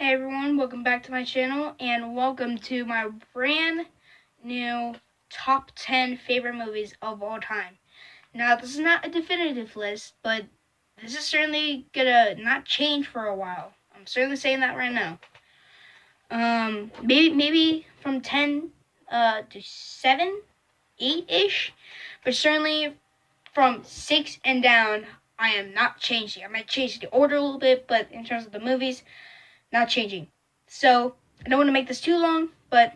Hey everyone, welcome back to my channel and welcome to my brand new top 10 favorite movies of all time. Now this is not a definitive list, but this is certainly gonna not change for a while. I'm certainly saying that right now. Maybe from 10 to 7, 8-ish, but certainly from 6 and down, I am not changing. I might change the order a little bit, but in terms of the movies, not changing. So, I don't want to make this too long, but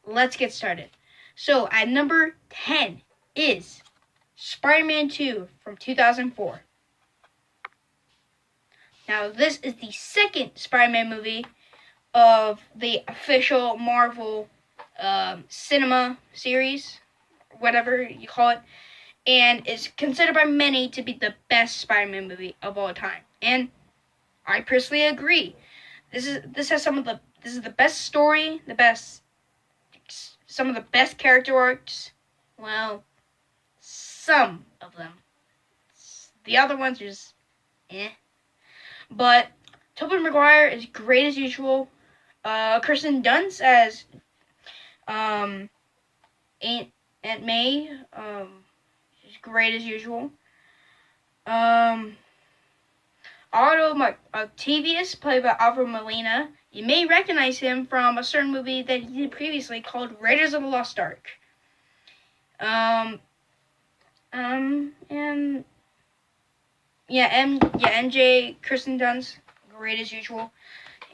let's get started. So, at number 10 is Spider-Man 2 from 2004. Now, this is the second Spider-Man movie of the official Marvel cinema series, whatever you call it, and is considered by many to be the best Spider-Man movie of all time. And I personally agree. This is the best story, some of the best character arcs. Well, some of them. The other ones are just But Tobey Maguire is great as usual. Kirsten Dunst as Aunt May, is great as usual. Otto Octavius, played by Alfred Molina. You may recognize him from a certain movie that he did previously called Raiders of the Lost Ark. MJ, Kirsten Dunst, great as usual.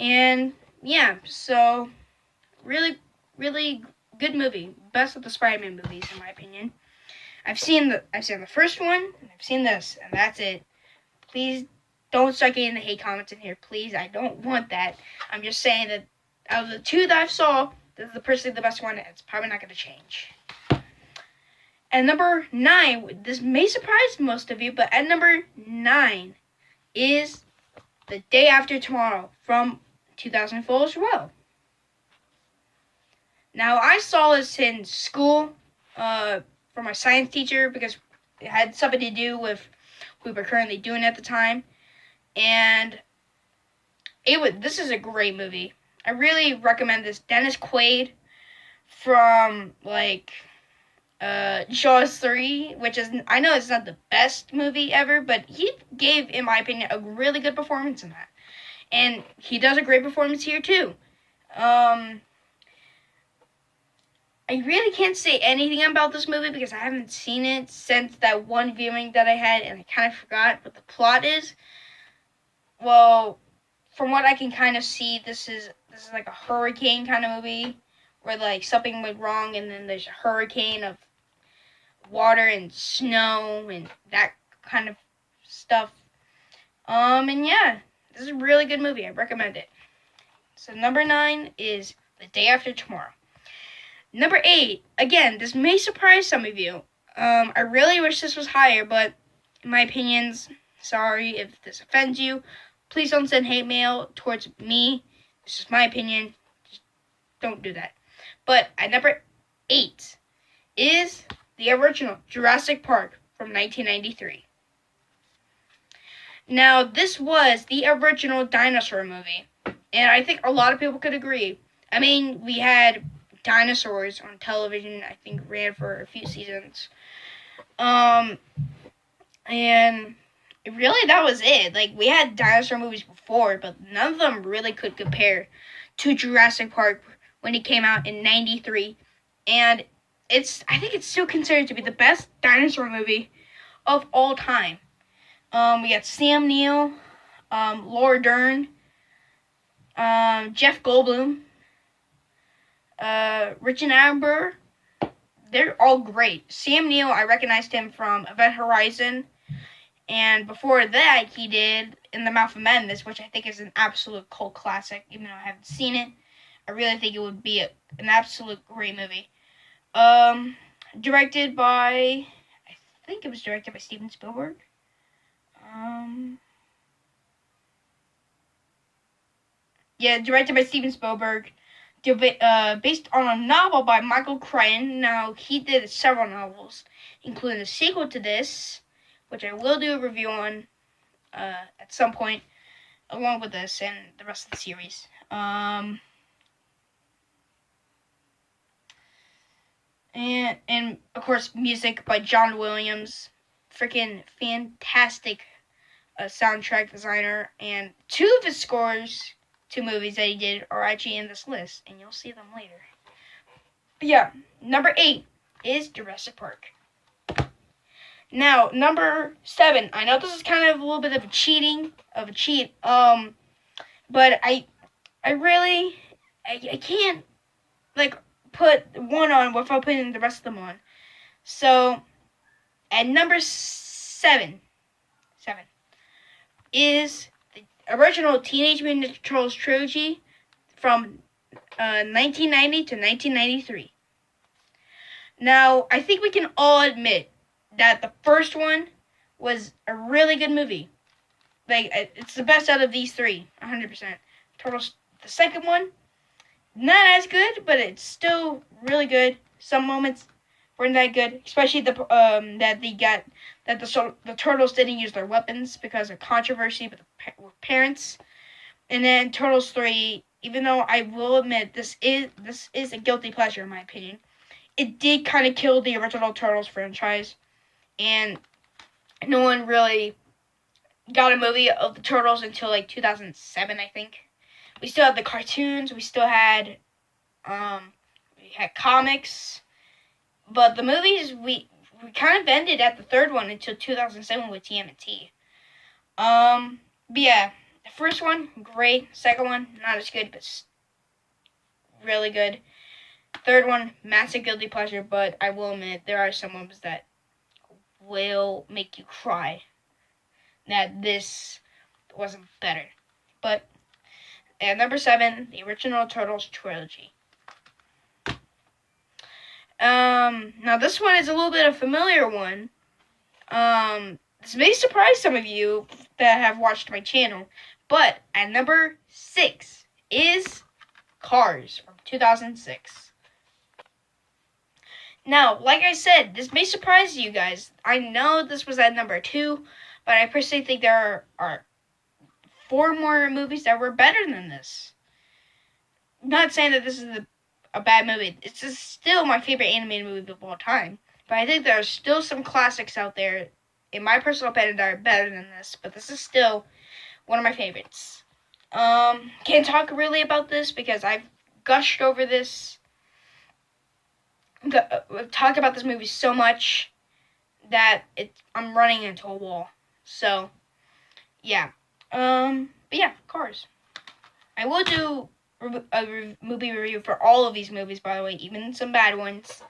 And yeah, so really good movie. Best of the Spider-Man movies in my opinion. I've seen the first one, and I've seen this, and that's it. Please don't start getting the hate comments in here, please. I don't want that. I'm just saying that out of the two that I saw, this is personally the best one. It's probably not going to change. At number 9, this may surprise most of you, but at number 9 is The Day After Tomorrow from 2004 as well. Now, I saw this in school for my science teacher because it had something to do with what we were currently doing at the time. And this is a great movie. I really recommend this. Dennis Quaid from Jaws 3, which is, I know it's not the best movie ever, but he gave, in my opinion, a really good performance in that. And he does a great performance here too. I really can't say anything about this movie because I haven't seen it since that one viewing that I had, and I kind of forgot what the plot is. Well, from what I can kind of see, this is like a hurricane kind of movie where something went wrong and then there's a hurricane of water and snow and that kind of stuff. And yeah, this is a really good movie. I recommend it. So number 9 is The Day After Tomorrow. Number 8, again, this may surprise some of you. I really wish this was higher, but in my opinions, sorry if this offends you. Please don't send hate mail towards me. This is my opinion. Just don't do that. But at number 8 is the original Jurassic Park from 1993. Now, this was the original dinosaur movie, and I think a lot of people could agree. I mean, we had dinosaurs on television, I think ran for a few seasons. And really, that was it. We had dinosaur movies before, but none of them really could compare to Jurassic Park when it came out in 93. And I think it's still considered to be the best dinosaur movie of all time. We got Sam Neill, Laura Dern, Jeff Goldblum, Richard Attenborough. They're all great. Sam Neill, I recognized him from Event Horizon. And before that, he did In the Mouth of Madness, which I think is an absolute cult classic. Even though I haven't seen it, I really think it would be an absolute great movie. Directed by Steven Spielberg. Directed by Steven Spielberg. Based on a novel by Michael Crichton. Now, he did several novels, including the sequel to this, which I will do a review on at some point, along with this and the rest of the series. And of course, music by John Williams. Freaking fantastic soundtrack designer. And two of his scores to movies that he did are actually in this list, and you'll see them later. But yeah, number 8 is Jurassic Park. Now, number 7. I know this is kind of a little bit of a cheat. But I can't like put one on without putting the rest of them on. So, at number 7 is the original Teenage Mutant Ninja Turtles trilogy from 1990 to 1993. Now, I think we can all admit that the first one was a really good movie. Like, it's the best out of these three, 100%. Turtles, the second one, not as good, but it's still really good. Some moments weren't that good, especially the Turtles didn't use their weapons because of controversy with parents. And then Turtles 3, even though I will admit this is a guilty pleasure in my opinion, it did kind of kill the original Turtles franchise, and no one really got a movie of the Turtles until like 2007, I think. We still had the cartoons, we had comics, but the movies we kind of ended at the third one until 2007 with TMNT. But yeah, the first one great, second one not as good, but really good. Third one, massive guilty pleasure, but I will admit there are some ones that will make you cry that this wasn't better. But at number 7, the original Turtles trilogy. Now this one is a little bit of a familiar one. This may surprise some of you that have watched my channel, but at number 6 is Cars from 2006. Now, like I said, this may surprise you guys. I know this was at number 2, but I personally think there are 4 more movies that were better than this. I'm not saying that this is a bad movie. It's just still my favorite animated movie of all time. But I think there are still some classics out there, in my personal opinion, that are better than this. But this is still one of my favorites. Can't talk really about this because I've gushed over this. I've talked about this movie so much that I'm running into a wall. So, yeah. But yeah, Cars. I will do a movie review for all of these movies, by the way, even some bad ones,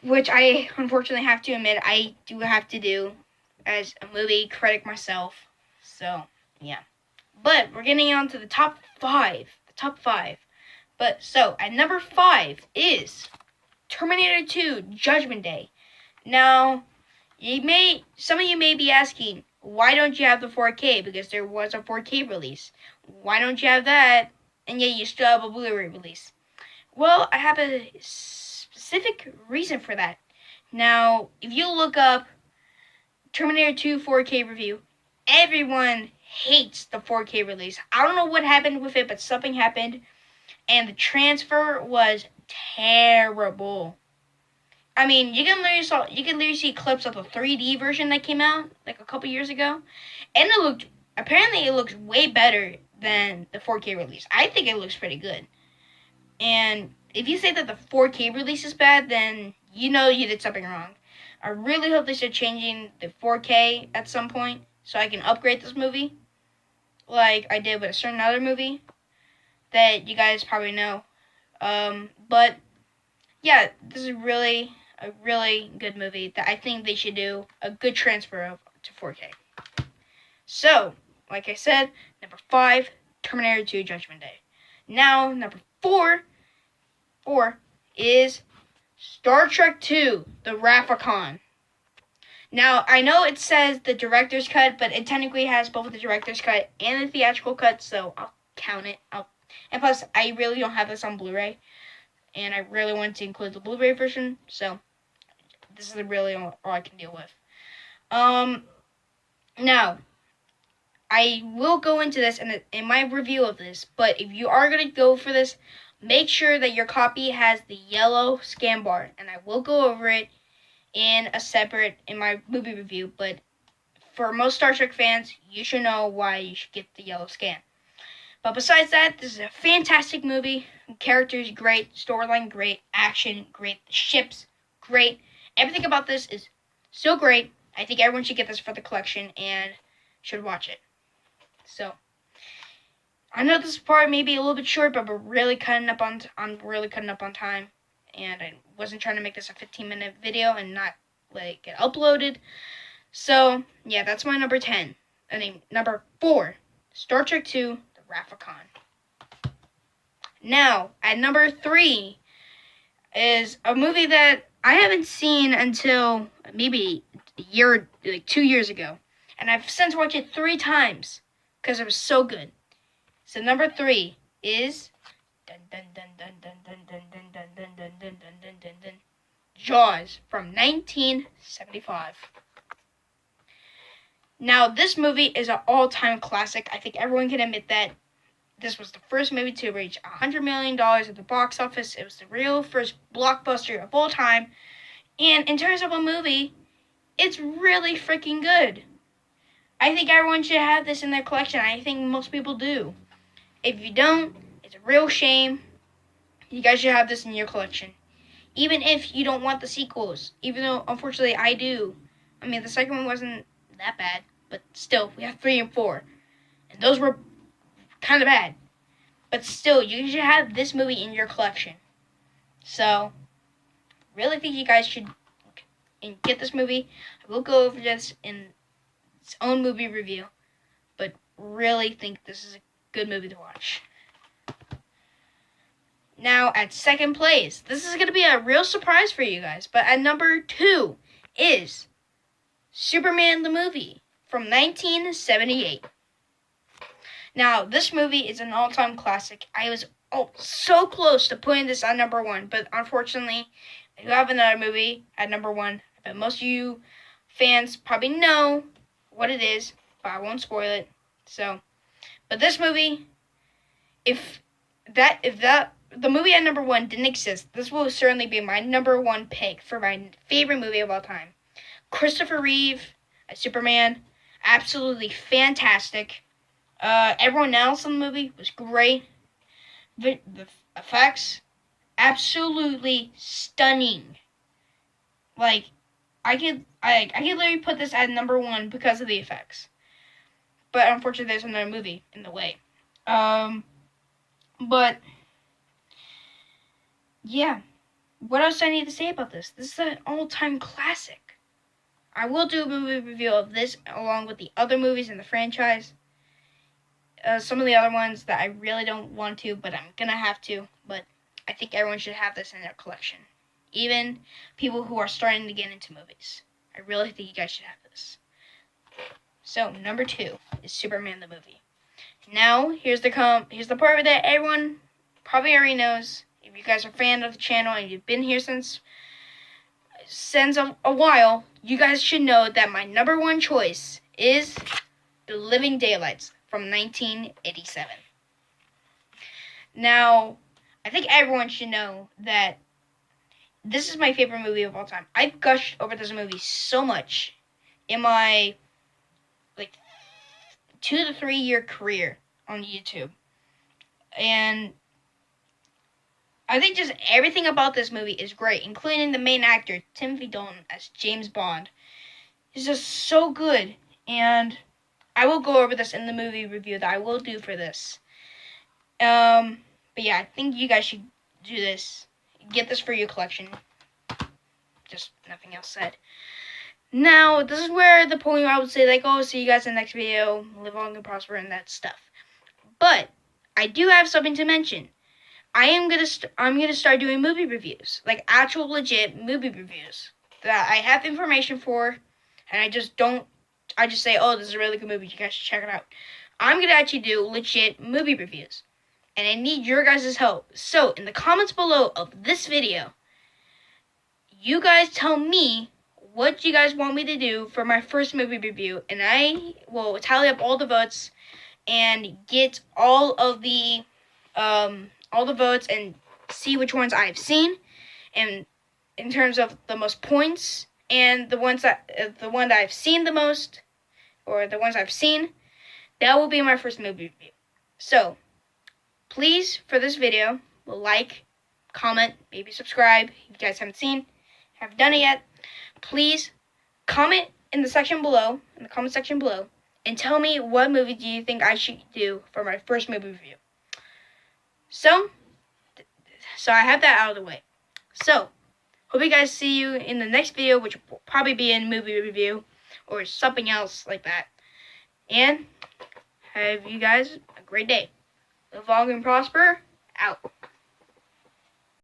which I unfortunately have to admit I do have to do as a movie critic myself. So, yeah. But we're getting on to the top 5. But so, at number 5 is Terminator 2 Judgment Day. Now, some of you may be asking, why don't you have the 4K? Because there was a 4K release. Why don't you have that, and yet you still have a Blu-ray release? Well, I have a specific reason for that. Now, if you look up Terminator 2 4K review, everyone hates the 4K release. I don't know what happened with it, but something happened, and the transfer was terrible. I mean, you can literally see clips of the 3D version that came out like a couple years ago, and it looks way better than the 4K release. I think it looks pretty good. And if you say that the 4K release is bad, then you know you did something wrong. I really hope they start changing the 4K at some point so I can upgrade this movie, like I did with a certain other movie that you guys probably know. But yeah, this is a really good movie that I think they should do a good transfer of to 4K. So, like I said, number 5, Terminator 2 Judgment Day. Now, number 4 is Star Trek 2, The Wrath of Khan. Now, I know it says the director's cut, but it technically has both the director's cut and the theatrical cut, so I'll count it. And plus, I really don't have this on Blu-ray, and I really want to include the Blu-ray version, so this is really all I can deal with. Now, I will go into this in my review of this, but if you are going to go for this, make sure that your copy has the yellow scan bar, and I will go over it in my movie review, but for most Star Trek fans, you should know why you should get the yellow scan. But besides that, this is a fantastic movie. Characters great, storyline great, action great, the ships great. Everything about this is so great. I think everyone should get this for the collection and should watch it. So, I know this part may be a little bit short, but I'm really cutting up on time, and I wasn't trying to make this a 15-minute video and not let it get uploaded. So, yeah, that's my number 10. Number 4, Star Trek II, The Wrath of Khan. Now, at number 3 is a movie that I haven't seen until maybe 2 years ago. And I've since watched it 3 times because it was so good. So number 3 is Jaws from 1975. Now, this movie is an all-time classic. I think everyone can admit that. This was the first movie to reach $100 million at the box office. It was the real first blockbuster of all time. And in terms of a movie, it's really freaking good. I think everyone should have this in their collection. I think most people do. If you don't, it's a real shame. You guys should have this in your collection. Even if you don't want the sequels. Even though, unfortunately, I do. I mean, the second one wasn't that bad. But still, we have 3 and 4. And those were kind of bad. But still, you should have this movie in your collection. So, really think you guys should get this movie. I will go over this in its own movie review. But really think this is a good movie to watch. Now, at second place, this is going to be a real surprise for you guys. But at number 2 is Superman the movie from 1978. Now, this movie is an all-time classic. I was so close to putting this on number 1, but unfortunately, I do have another movie at number 1. But most of you fans probably know what it is, but I won't spoil it. So, but this movie, if the movie at number 1 didn't exist, this will certainly be my number 1 pick for my favorite movie of all time. Christopher Reeve as Superman, absolutely fantastic. Everyone else in the movie was great. The effects, absolutely stunning. Like, I could literally put this at number 1 because of the effects. But unfortunately, there's another movie in the way. But yeah, what else do I need to say about this? This is an all-time classic. I will do a movie review of this along with the other movies in the franchise. Some of the other ones that I really don't want to, but I'm gonna have to. But I think everyone should have this in their collection. Even people who are starting to get into movies. I really think you guys should have this. So, number 2 is Superman the movie. Now, here's the part that everyone probably already knows. If you guys are a fan of the channel and you've been here since a while, you guys should know that my number 1 choice is The Living Daylights from 1987. Now, I think everyone should know that this is my favorite movie of all time. I've gushed over this movie so much in my 2 to 3 year career on YouTube. And I think just everything about this movie is great, including the main actor, Timothy Dalton, as James Bond. He's just so good, and I will go over this in the movie review that I will do for this. But yeah, I think you guys should do this. Get this for your collection. Just nothing else said. Now, this is where the point where I would say, see you guys in the next video, live long and prosper, and that stuff. But I do have something to mention. I'm gonna start doing movie reviews, actual legit movie reviews that I have information for, and I just say, oh, this is a really good movie, you guys should check it out. I'm gonna actually do legit movie reviews, and I need your guys' help. So in the comments below of this video, you guys tell me what you guys want me to do for my first movie review, and I will tally up all the votes and get all the votes and see which ones I've seen, and in terms of the most points and the one that I've seen the most, or the ones I've seen, that will be my first movie review. So please, for this video, like, comment, maybe subscribe if you guys haven't done it yet. Please comment in the comment section below, and tell me what movie do you think I should do for my first movie review. So I have that out of the way. So, hope you guys see you in the next video, which will probably be a movie review or something else like that. And have you guys a great day. Live long and prosper. Out.